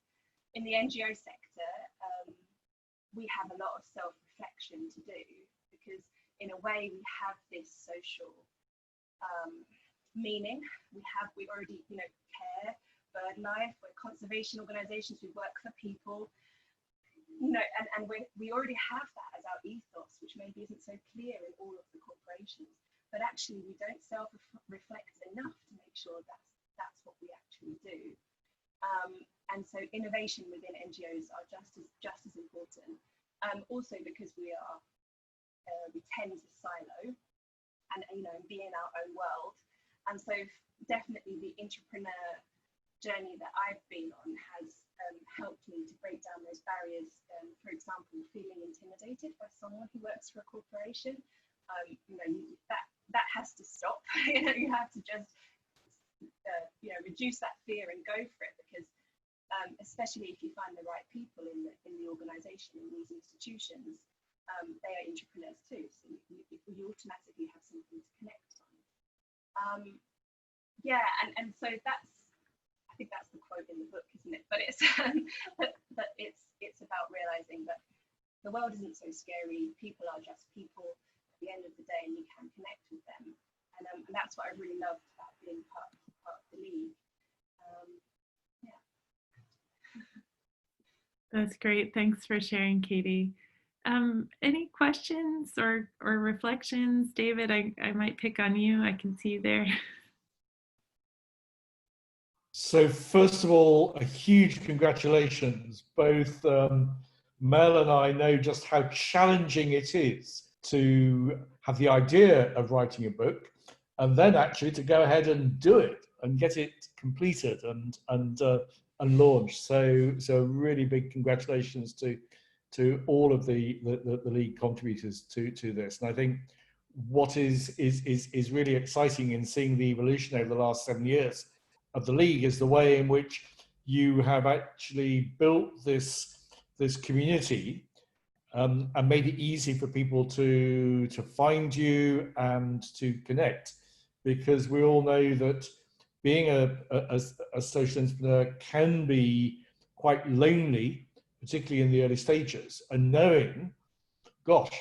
in the NGO sector, we have a lot of self-reflection to do, because in a way we have this social meaning. We already, you know, care, bird life, we're conservation organisations, we work for people, you know, and we already have that as our ethos, which maybe isn't so clear in all of the corporations, but actually we don't self-reflect enough to make sure that's what we actually do. And so innovation within NGOs are just as important. Also because we tend to silo and, you know, be in our own world. And so definitely the Intrapreneur journey that I've been on has helped me to break down those barriers. For example, feeling intimidated by someone who works for a corporation, you know, that has to stop. You know, you have to just you know, reduce that fear and go for it, because especially if you find the right people in the organisation, in these institutions, they are entrepreneurs too, so you automatically have something to connect on. Yeah, and so I think that's the quote in the book, isn't it? But it's but it's about realising that the world isn't so scary. People are just people at the end of the day, and you can connect with them. And that's what I really loved about being part of the League. Yeah. That's great. Thanks for sharing, Katie. Any questions or reflections? David, I might pick on you. I can see you there. So first of all, a huge congratulations. Both Mel and I know just how challenging it is to have the idea of writing a book and then actually to go ahead and do it and get it completed and launched. So really big congratulations to all of the League contributors to this. And I think what is really exciting in seeing the evolution over the last 7 years of the League is the way in which you have actually built this community and made it easy for people to find you and to connect, because we all know that being a social entrepreneur can be quite lonely, particularly in the early stages, and knowing, gosh,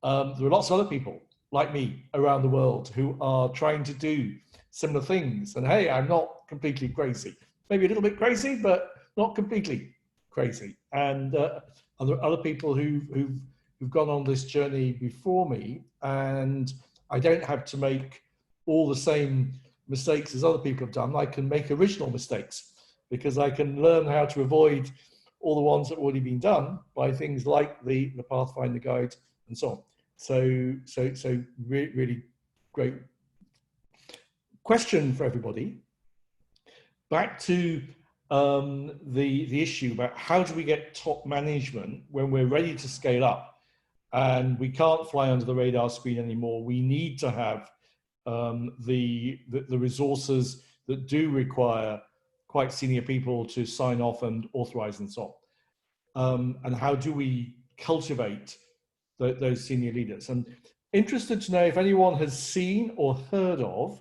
there are lots of other people like me around the world who are trying to do similar things. And hey, I'm not completely crazy. Maybe a little bit crazy, but not completely crazy. And there are other people who've gone on this journey before me, and I don't have to make all the same mistakes as other people have done. I can make original mistakes because I can learn how to avoid all the ones that have already been done by things like the Pathfinder guide and so on. So really great question for everybody. Back to the issue about how do we get top management when we're ready to scale up and we can't fly under the radar screen anymore. We need to have the resources that do require quite senior people to sign off and authorize and so on. And how do we cultivate those senior leaders? And interested to know if anyone has seen or heard of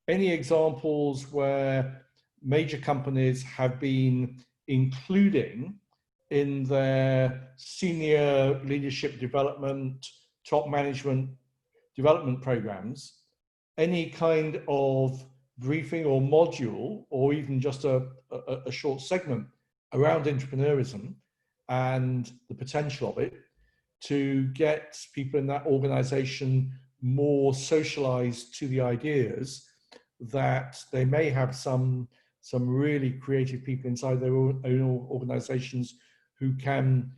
any examples where major companies have been including in their senior leadership development, top management development programs, any kind of briefing or module, or even just a short segment around entrepreneurism and the potential of it, to get people in that organization more socialized to the ideas that they may have some really creative people inside their own organizations who can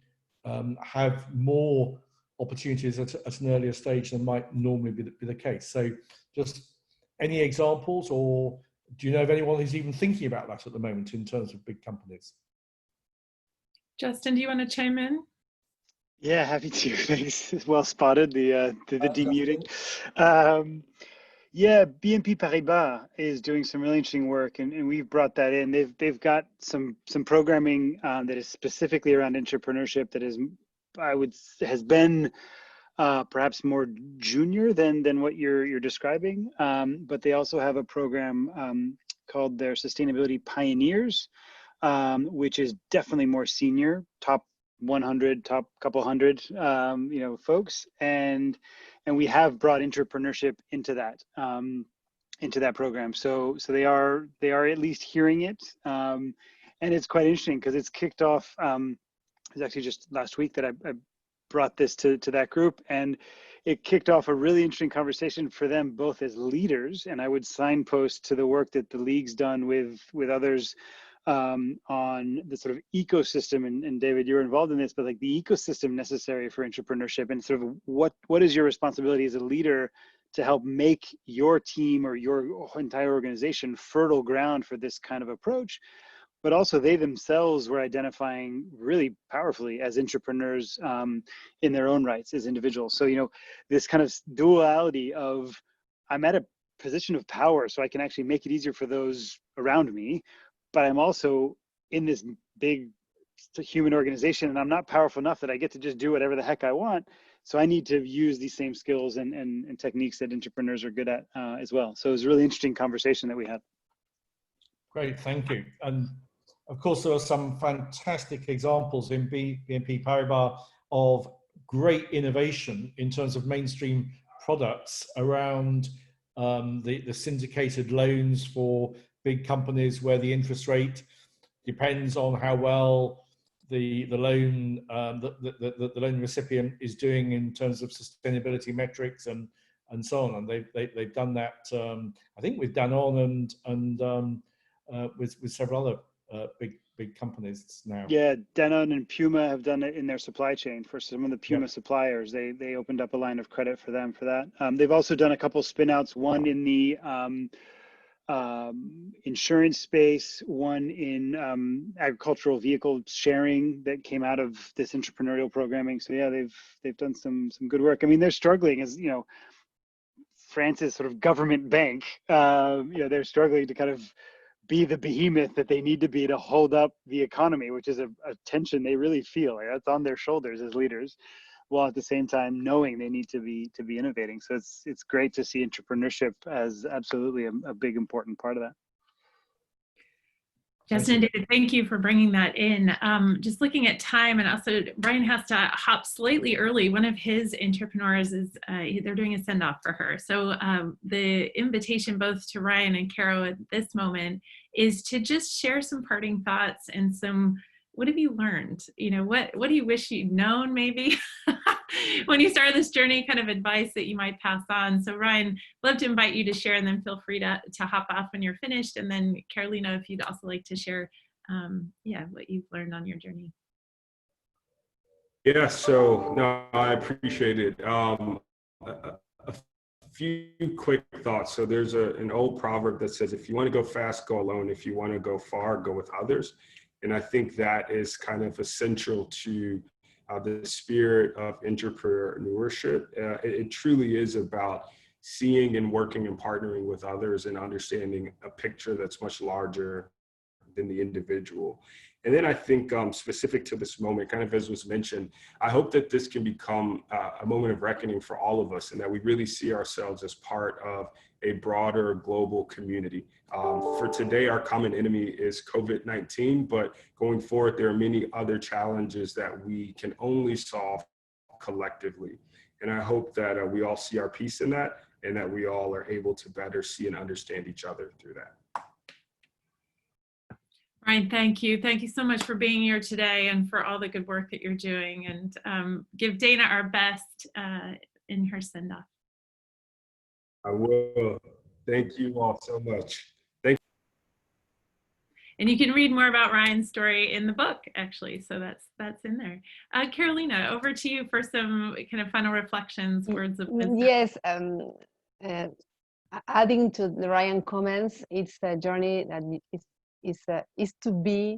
have more opportunities at an earlier stage than might normally be the case. So just any examples, or do you know of anyone who's even thinking about that at the moment in terms of big companies? Justin, do you want to chime in? Yeah, happy to. Thanks. Well spotted, the demuting. Yeah, BNP Paribas is doing some really interesting work, and we've brought that in. They've got some programming that is specifically around entrepreneurship that has been perhaps more junior than what you're describing. But they also have a program called their Sustainability Pioneers, which is definitely more senior, top 100, top couple hundred, folks, and we have brought entrepreneurship into that program. So they are at least hearing it, and it's quite interesting because it's kicked off. It was actually just last week that I brought this to that group, and it kicked off a really interesting conversation for them both as leaders. And I would signpost to the work that the League's done with others on the sort of ecosystem, and David, you're involved in this, but like the ecosystem necessary for entrepreneurship, and sort of what is your responsibility as a leader to help make your team or your entire organization fertile ground for this kind of approach. But also they themselves were identifying really powerfully as entrepreneurs in their own rights as individuals. So, this kind of duality of I'm at a position of power, so I can actually make it easier for those around me, but I'm also in this big human organization, and I'm not powerful enough that I get to just do whatever the heck I want. So I need to use these same skills and techniques that entrepreneurs are good at as well. So it was a really interesting conversation that we had. Great, thank you. And of course, there are some fantastic examples in BNP Paribas of great innovation in terms of mainstream products around the syndicated loans for big companies, where the interest rate depends on how well the loan the loan recipient is doing in terms of sustainability metrics and so on. And they've done that I think with Danone and with several other big companies now. Yeah, Danone and Puma have done it in their supply chain for some of the Puma suppliers. They opened up a line of credit for them for that. They've also done a couple spin outs, one in the insurance space, one in agricultural vehicle sharing that came out of this entrepreneurial programming. So yeah, they've done some good work. I mean, they're struggling, as France's sort of government bank. They're struggling to kind of be the behemoth that they need to be to hold up the economy, which is a tension they really feel. Like, that's on their shoulders as leaders, while at the same time knowing they need to be innovating. So it's great to see entrepreneurship as absolutely a big important part of that. Justin and David, thank you for bringing that in. Just looking at time, and also Ryan has to hop slightly early. One of his entrepreneurs is, they're doing a send-off for her. So the invitation both to Ryan and Caro at this moment is to just share some parting thoughts and what have you learned? What do you wish you'd known maybe when you started this journey, kind of advice that you might pass on? So Ryan, love to invite you to share, and then feel free to hop off when you're finished. And then Carolina, if you'd also like to share, what you've learned on your journey. Yeah, so no, I appreciate it. A few quick thoughts. So there's an old proverb that says, if you want to go fast, go alone. If you want to go far, go with others. And I think that is kind of essential to the spirit of entrepreneurship. It truly is about seeing and working and partnering with others and understanding a picture that's much larger than the individual. And then I think specific to this moment, kind of as was mentioned, I hope that this can become a moment of reckoning for all of us, and that we really see ourselves as part of a broader global community. For today, our common enemy is COVID-19, but going forward, there are many other challenges that we can only solve collectively. And I hope that we all see our piece in that, and that we all are able to better see and understand each other through that. Ryan, thank you. Thank you so much for being here today and for all the good work that you're doing. And give Dana our best in her send-off. I will. Thank you all so much. Thank you. And you can read more about Ryan's story in the book, actually. So that's in there. Carolina, over to you for some kind of final reflections, words of wisdom. Yes. Adding to the Ryan comments, it's a journey that is to be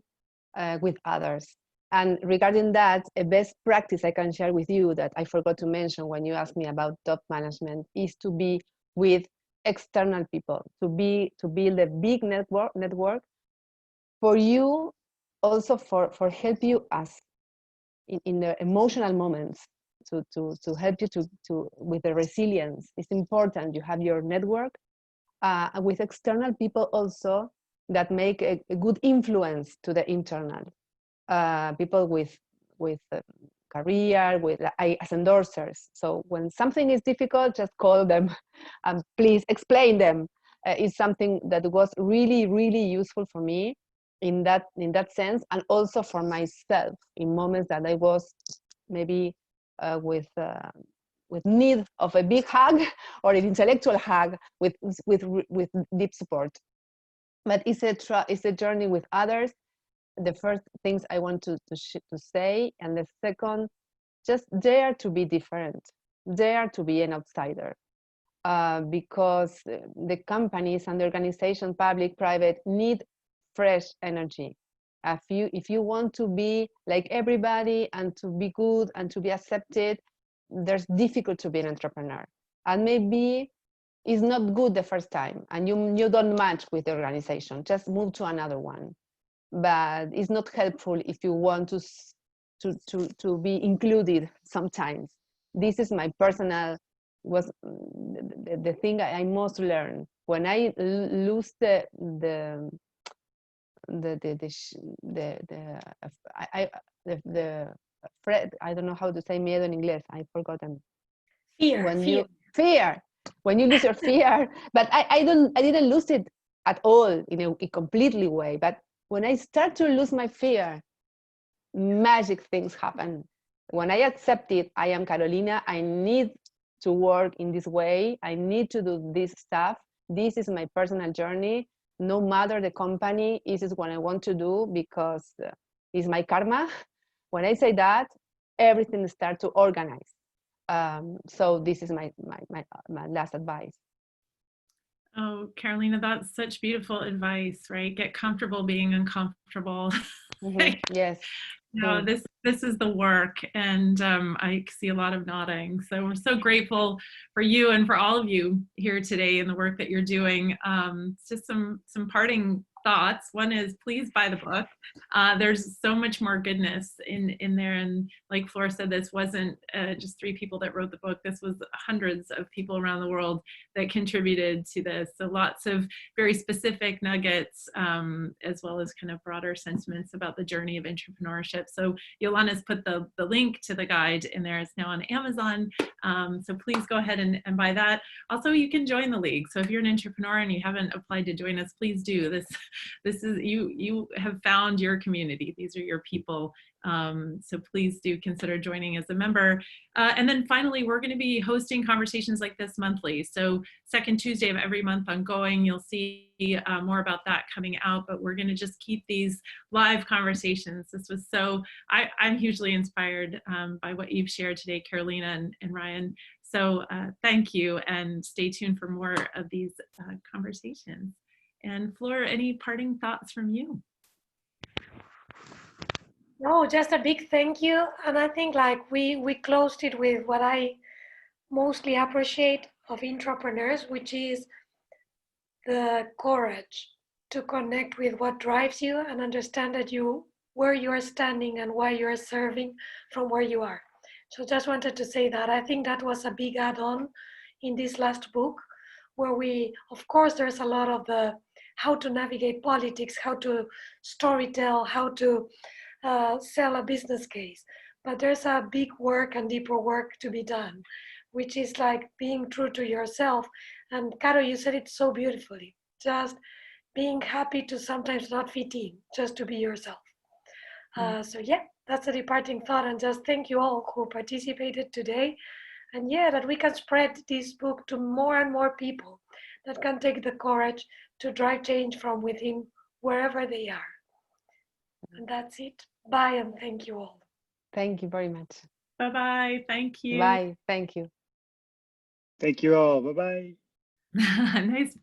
with others. And regarding that, a best practice I can share with you that I forgot to mention when you asked me about top management is to be with external people, to build a big network for you, also for help you as in the emotional moments, to help you to with the resilience. It's important you have your network with external people also that make a good influence to the internal people with career, as endorsers. So when something is difficult, just call them and please explain them. It's something that was really, really useful for me in that sense, and also for myself in moments that I was maybe with need of a big hug or an intellectual hug with deep support. But it's a journey with others. The first things I want to say, and the second, just dare to be different, dare to be an outsider, because the companies and the organization, public, private, need fresh energy. If you want to be like everybody and to be good and to be accepted, there's difficult to be an entrepreneur, and maybe it's not good the first time, and you don't match with the organization. Just move to another one. But it's not helpful if you want to be included sometimes. This is my personal, was the thing I most learned when I lose the I don't know how to say miedo in English. I forgotten. Fear. When you lose your fear, but I didn't lose it at all in a completely way. But when I start to lose my fear, magic things happen. When I accept it, I am Carolina, I need to work in this way, I need to do this stuff, this is my personal journey, no matter the company, this is what I want to do because it's my karma. When I say that, everything starts to organize. So this is my last advice. Oh, Carolina, that's such beautiful advice, right? Get comfortable being uncomfortable. Mm-hmm. Yes. No, this is the work, and I see a lot of nodding. So we're so grateful for you and for all of you here today and the work that you're doing. Just some parting thoughts. One is, please buy the book. There's so much more goodness in there, and like Flora said, this wasn't just 3 people that wrote the book. This was hundreds of people around the world that contributed to this. So lots of very specific nuggets, as well as kind of broader sentiments about the journey of entrepreneurship. So Yolana's put the link to the guide in there. It's now on Amazon. So please go ahead and buy that. Also, you can join the League. So if you're an entrepreneur and you haven't applied to join us, please do. This is, you have found your community. These are your people. So please do consider joining as a member. And then finally, we're going to be hosting conversations like this monthly. So second Tuesday of every month ongoing, you'll see more about that coming out, but we're going to just keep these live conversations. This was so, I'm hugely inspired by what you've shared today, Carolina and Ryan. So thank you, and stay tuned for more of these conversations. And Flora, any parting thoughts from you? No, just a big thank you. And I think like we closed it with what I mostly appreciate of Intrapreneurs, which is the courage to connect with what drives you and understand that where you are standing and why you are serving from where you are. So just wanted to say that. I think that was a big add-on in this last book, where of course, there's a lot of the how to navigate politics, how to storytell, how to sell a business case. But there's a big work and deeper work to be done, which is like being true to yourself. And Caro, you said it so beautifully. Just being happy to sometimes not fit in, just to be yourself. So yeah, that's a departing thought. And just thank you all who participated today. And yeah, that we can spread this book to more and more people that can take the courage to drive change from within wherever they are. And that's it. Bye, and thank you all. Thank you very much. Bye-bye. Thank you. Bye. Thank you. Thank you all. Bye-bye. Nice.